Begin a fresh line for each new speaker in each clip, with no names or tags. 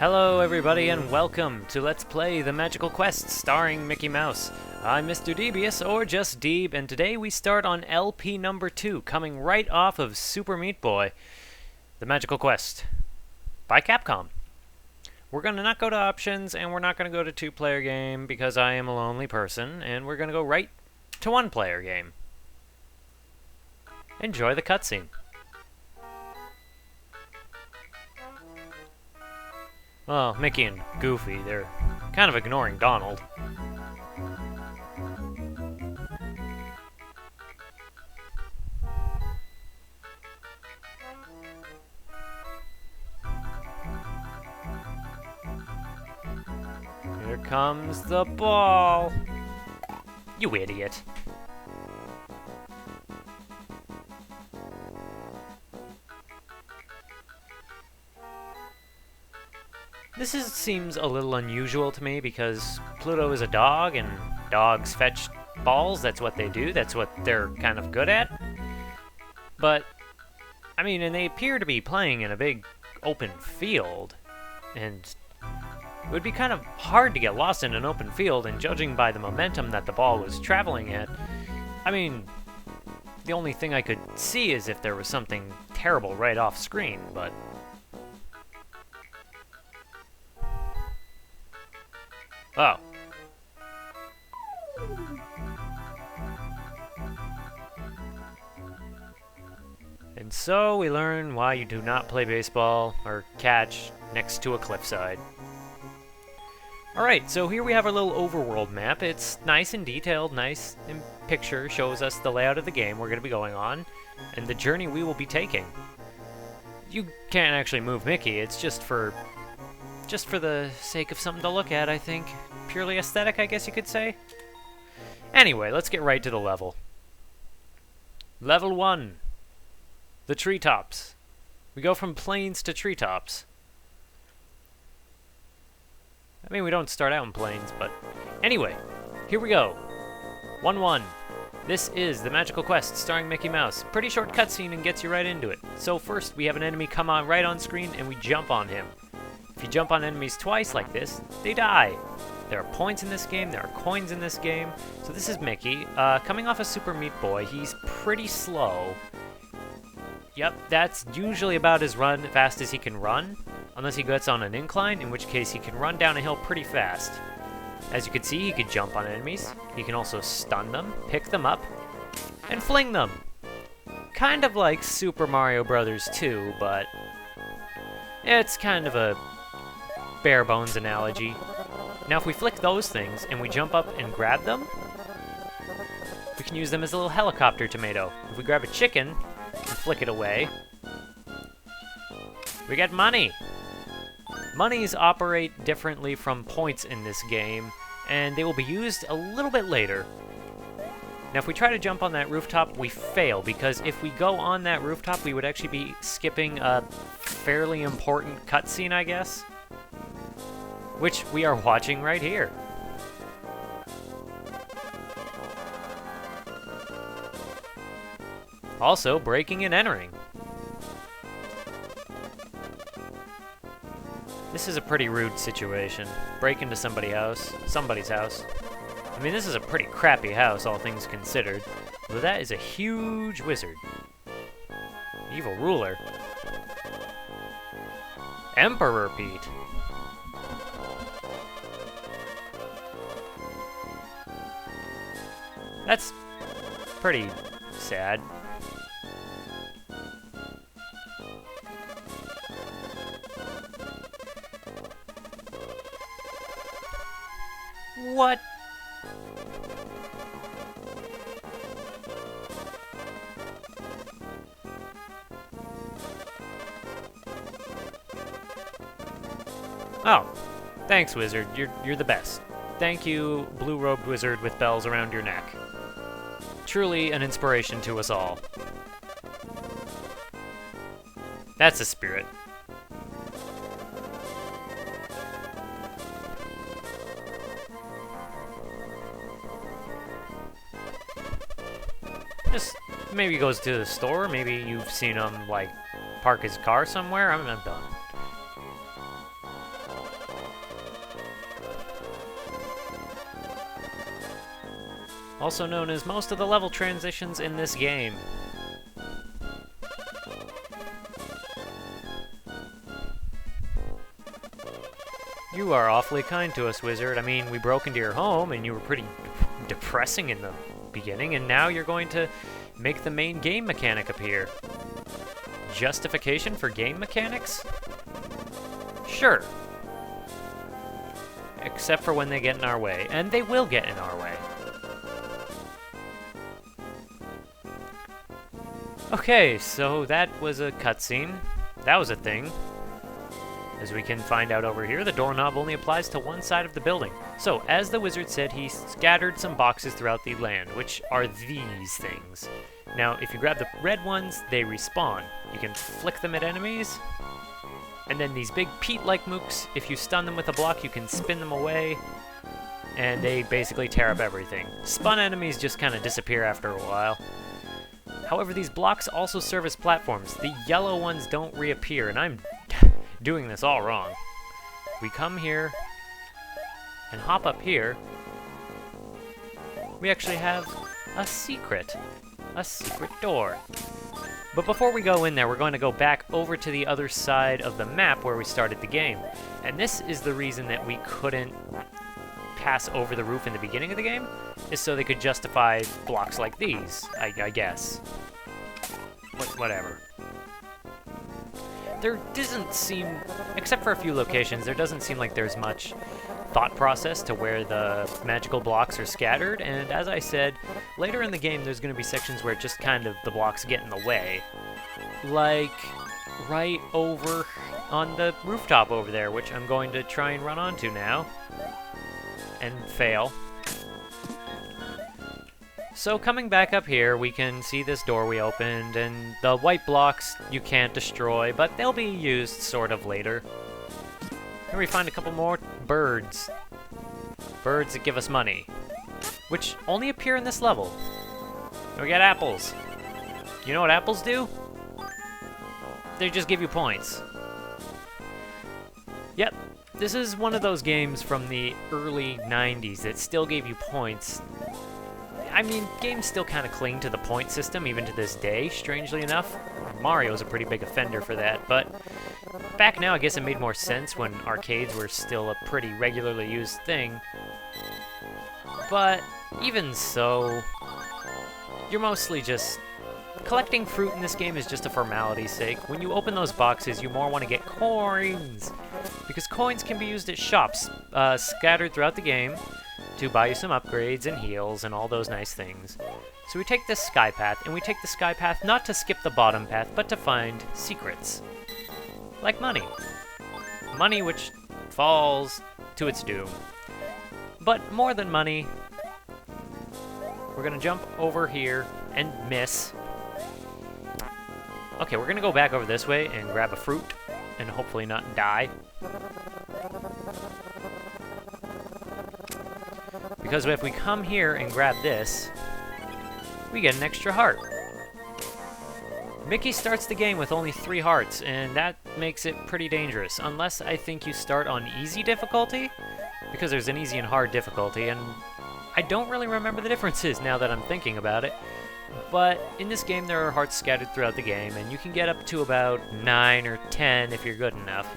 Hello everybody and welcome to Let's Play The Magical Quest starring Mickey Mouse. I'm Mr. Devious, or just Deeb, and today we start on LP number 2, coming right off of Super Meat Boy, The Magical Quest, by Capcom. We're going to not go to options, and we're not going to go to two-player game, because I am a lonely person, and we're going to go right to one-player game. Enjoy the cutscene. Well, Mickey and Goofy, they're kind of ignoring Donald. Here comes the ball! You idiot. Seems a little unusual to me because Pluto is a dog and dogs fetch balls. That's what they do. That's what they're kind of good at. But, I mean, and they appear to be playing in a big open field. And it would be kind of hard to get lost in an open field, and judging by the momentum that the ball was traveling at, I mean, the only thing I could see is if there was something terrible right off screen, but... Oh. And so we learn why you do not play baseball or catch next to a cliffside. Alright, so here we have our little overworld map. It's nice and detailed, nice in picture, shows us the layout of the game we're going to be going on, and the journey we will be taking. You can't actually move Mickey, it's just for the sake of something to look at, I think. Purely aesthetic, I guess you could say. Anyway, let's get right to the level. Level 1. The Treetops. We go from plains to treetops. I mean, we don't start out in plains, but... Anyway, here we go. 1-1. This is The Magical Quest, starring Mickey Mouse. Pretty short cutscene and gets you right into it. So first, we have an enemy come on right on screen, and we jump on him. If you jump on enemies twice like this, they die. There are points in this game, there are coins in this game. So this is Mickey, coming off of Super Meat Boy. He's pretty slow. Yep, that's usually about as fast as he can run, unless he gets on an incline, in which case he can run down a hill pretty fast. As you can see, he can jump on enemies. He can also stun them, pick them up, and fling them. Kind of like Super Mario Bros. 2, but it's kind of a bare bones analogy. Now if we flick those things and we jump up and grab them, we can use them as a little helicopter tomato. If we grab a chicken and flick it away, we get money. Monies operate differently from points in this game, and they will be used a little bit later. Now if we try to jump on that rooftop, we fail, because if we go on that rooftop, we would actually be skipping a fairly important cutscene, I guess. Which we are watching right here. Also, breaking and entering. This is a pretty rude situation. Break into somebody's house. I mean, this is a pretty crappy house, all things considered. But that is a huge wizard. Evil ruler. Emperor Pete. That's pretty sad. What? Oh, thanks, wizard. You're the best. Thank you, blue-robed wizard with bells around your neck. Truly an inspiration to us all. That's the spirit. Just maybe he goes to the store, maybe you've seen him, like, park his car somewhere. I'm done. also known as most of the level transitions in this game. You are awfully kind to us, Wizard. I mean, we broke into your home, and you were pretty depressing in the beginning, and now you're going to make the main game mechanic appear. Justification for game mechanics? Sure. Except for when they get in our way, and they will get in our way. Okay, so that was a cutscene. That was a thing. As we can find out over here, the doorknob only applies to one side of the building. So, as the wizard said, he scattered some boxes throughout the land, which are these things. Now, if you grab the red ones, they respawn. You can flick them at enemies. And then these big peat-like mooks, if you stun them with a block, you can spin them away. And they basically tear up everything. Spun enemies just kind of disappear after a while. However, these blocks also serve as platforms. The yellow ones don't reappear, and I'm doing this all wrong. We come here and hop up here. We actually have a secret door. But before we go in there, we're going to go back over to the other side of the map where we started the game. And this is the reason that we couldn't pass over the roof in the beginning of the game, is so they could justify blocks like these, I guess. Whatever. There doesn't seem, except for a few locations, there doesn't seem like there's much thought process to where the magical blocks are scattered, and as I said, later in the game there's going to be sections where just kind of the blocks get in the way. Like right over on the rooftop over there, which I'm going to try and run onto now. And fail. So coming back up here, we can see this door we opened, and the white blocks you can't destroy, but they'll be used sort of later. Here we find a couple more birds. Birds that give us money, which only appear in this level. And we got apples. You know what apples do? They just give you points. Yep, this is one of those games from the early 90s that still gave you points. I mean, games still kind of cling to the point system even to this day, strangely enough. Mario's a pretty big offender for that, but back now I guess it made more sense when arcades were still a pretty regularly used thing. But even so, you're mostly just... Collecting fruit in this game is just a formality's sake. When you open those boxes, you more want to get coins, because coins can be used at shops scattered throughout the game to buy you some upgrades and heals and all those nice things. So we take this sky path, and we take the sky path not to skip the bottom path, but to find secrets. Like money. Money which falls to its doom. But more than money, we're gonna jump over here and miss. Okay, we're gonna go back over this way and grab a fruit and hopefully not die. Because if we come here and grab this, we get an extra heart. Mickey starts the game with only 3 hearts, and that makes it pretty dangerous. Unless I think you start on easy difficulty, because there's an easy and hard difficulty, and I don't really remember the differences now that I'm thinking about it. But in this game there are hearts scattered throughout the game, and you can get up to about 9 or 10 if you're good enough.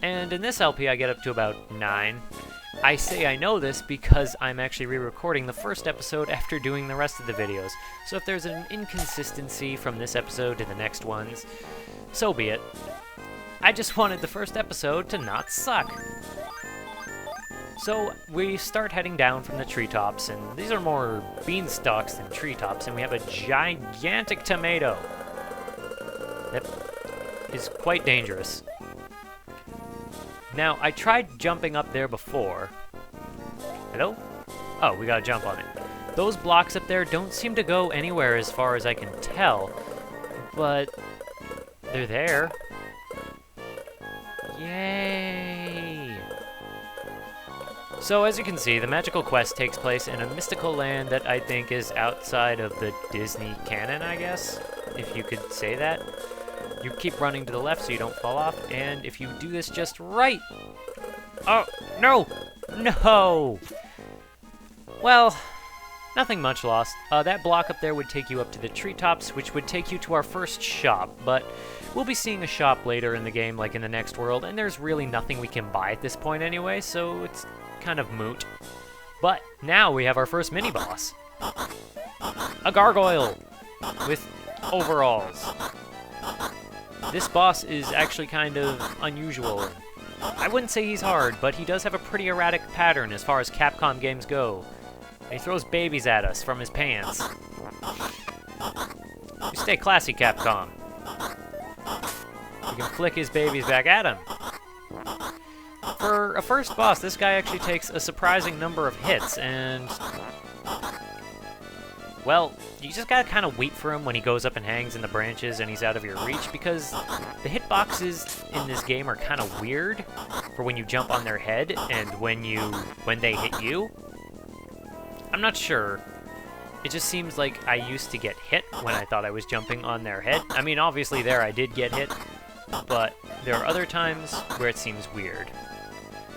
And in this LP I get up to about 9. I say I know this because I'm actually re-recording the first episode after doing the rest of the videos. So if there's an inconsistency from this episode to the next ones, so be it. I just wanted the first episode to not suck. So we start heading down from the treetops, and these are more beanstalks than treetops, and we have a gigantic tomato that is quite dangerous. Now, I tried jumping up there before. Hello? Oh, we gotta jump on it. Those blocks up there don't seem to go anywhere as far as I can tell, but they're there. Yay! So as you can see, the magical quest takes place in a mystical land that I think is outside of the Disney canon, I guess, if you could say that. You keep running to the left so you don't fall off, and if you do this just right... Oh, no! No! Well, Nothing much lost. That block up there would take you up to the Treetops, which would take you to our first shop, but we'll be seeing a shop later in the game, like in the next world, and there's really nothing we can buy at this point anyway, so it's kind of moot. But now we have our first mini-boss. A gargoyle with overalls. This boss is actually kind of unusual. I wouldn't say he's hard, but he does have a pretty erratic pattern as far as Capcom games go. He throws babies at us from his pants. You stay classy, Capcom. You can flick his babies back at him. For a first boss, this guy actually takes a surprising number of hits, and... well, you just gotta kind of wait for him when he goes up and hangs in the branches and he's out of your reach, because the hitboxes in this game are kind of weird for when you jump on their head and when they hit you. I'm not sure. It just seems like I used to get hit when I thought I was jumping on their head. I mean, obviously there I did get hit, but there are other times where it seems weird.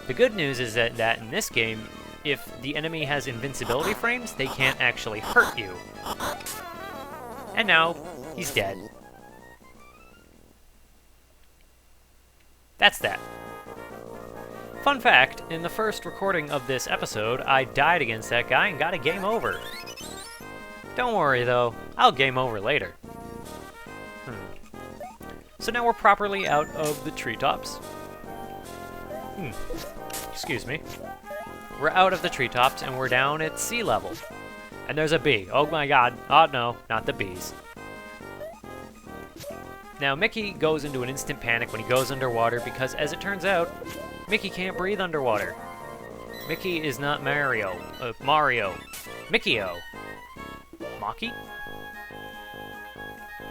The good news is that in this game, if the enemy has invincibility frames, they can't actually hurt you. And now, he's dead. That's that. Fun fact, in the first recording of this episode, I died against that guy and got a game over. Don't worry though, I'll game over later. So now we're properly out of the treetops. Excuse me. We're out of the treetops and we're down at sea level. And there's a bee. Oh my god. Oh no, not the bees. Now Mickey goes into an instant panic when he goes underwater because, as it turns out, Mickey can't breathe underwater. Mickey is not Mario. Mario. Mickey-O. Maki?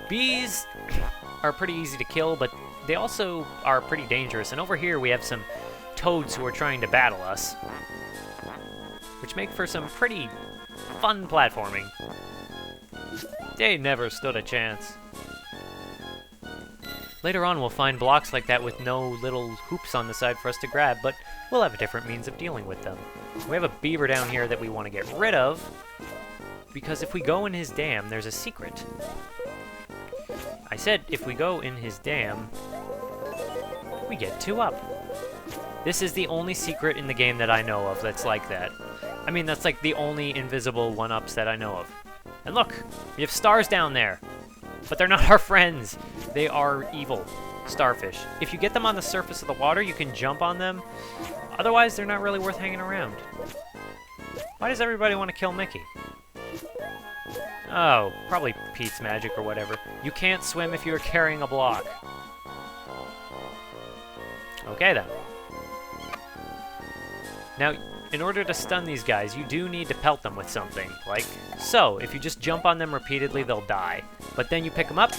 Bees are pretty easy to kill, but they also are pretty dangerous. And over here we have some toads who are trying to battle us, which make for some pretty fun platforming. They never stood a chance. Later on we'll find blocks like that with no little hoops on the side for us to grab, but we'll have a different means of dealing with them. We have a beaver down here that we want to get rid of, because if we go in his dam, there's a secret. I said if we go in his dam, we get 2 up. This is the only secret in the game that I know of that's like that. I mean, that's like the only invisible 1-ups that I know of. And look, we have stars down there. But they're not our friends. They are evil starfish. If you get them on the surface of the water, you can jump on them. Otherwise, they're not really worth hanging around. Why does everybody want to kill Mickey? Oh, probably Pete's magic or whatever. You can't swim if you're carrying a block. Okay, then. Now, in order to stun these guys, you do need to pelt them with something, like so. If you just jump on them repeatedly, they'll die. But then you pick them up,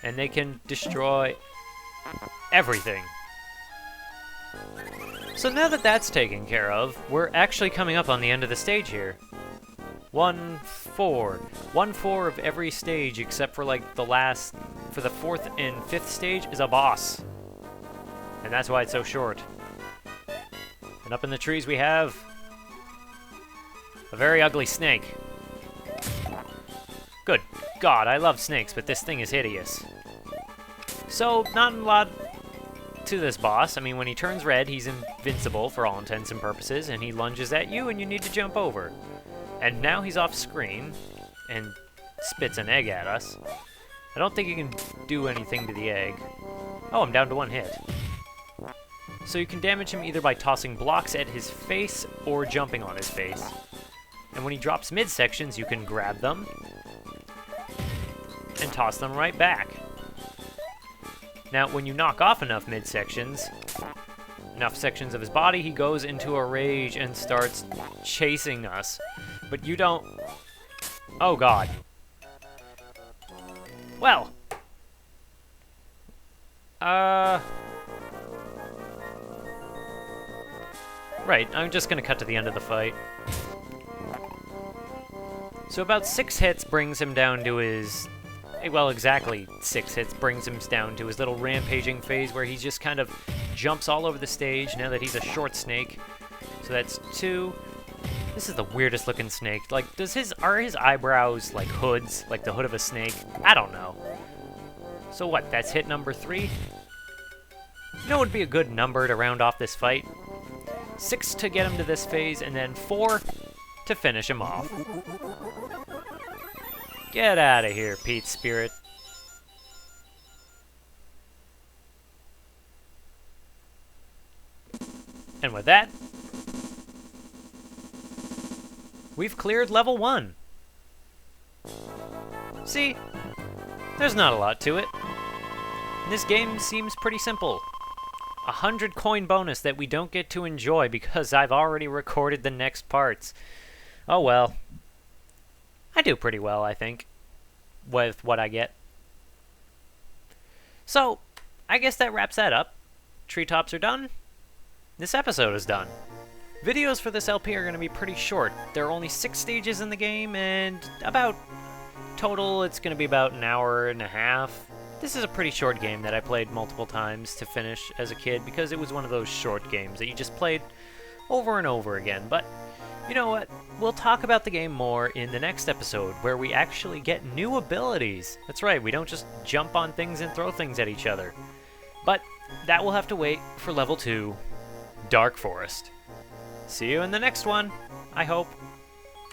and they can destroy everything. So now that that's taken care of, we're actually coming up on the end of the stage here. 1-4. 1-4 of every stage except for like the last, for the 4th and 5th stage is a boss. And that's why it's so short. And up in the trees we have a very ugly snake. Good God, I love snakes, but this thing is hideous. So, not a lot to this boss. I mean, when he turns red, he's invincible for all intents and purposes, and he lunges at you, and you need to jump over. And now he's off screen, and spits an egg at us. I don't think you can do anything to the egg. Oh, I'm down to 1 hit. So you can damage him either by tossing blocks at his face or jumping on his face. And when he drops midsections, you can grab them and toss them right back. Now, when you knock off enough midsections, enough sections of his body, he goes into a rage and starts chasing us. But you don't... Oh, God. Well. Right, I'm just gonna cut to the end of the fight. So about 6 hits brings him down to his... Well, exactly 6 hits brings him down to his little rampaging phase where he just kind of jumps all over the stage now that he's a short snake. So that's 2, This is the weirdest looking snake. Like, are his eyebrows like hoods? Like the hood of a snake? I don't know. So what, that's hit number 3? You know what would be a good number to round off this fight? 6 to get him to this phase, and then 4 to finish him off. Get out of here, Pete Spirit. And with that, we've cleared level 1. See, there's not a lot to it. This game seems pretty simple. 100 coin bonus that we don't get to enjoy because I've already recorded the next parts. Oh well. I do pretty well, I think, with what I get. So, I guess that wraps that up. Treetops are done. This episode is done. Videos for this LP are going to be pretty short. There are only 6 stages in the game, and total, it's going to be about an hour and a half. This is a pretty short game that I played multiple times to finish as a kid because it was one of those short games that you just played over and over again. But you know what? We'll talk about the game more in the next episode where we actually get new abilities. That's right, we don't just jump on things and throw things at each other. But that will have to wait for level 2, Dark Forest. See you in the next one, I hope.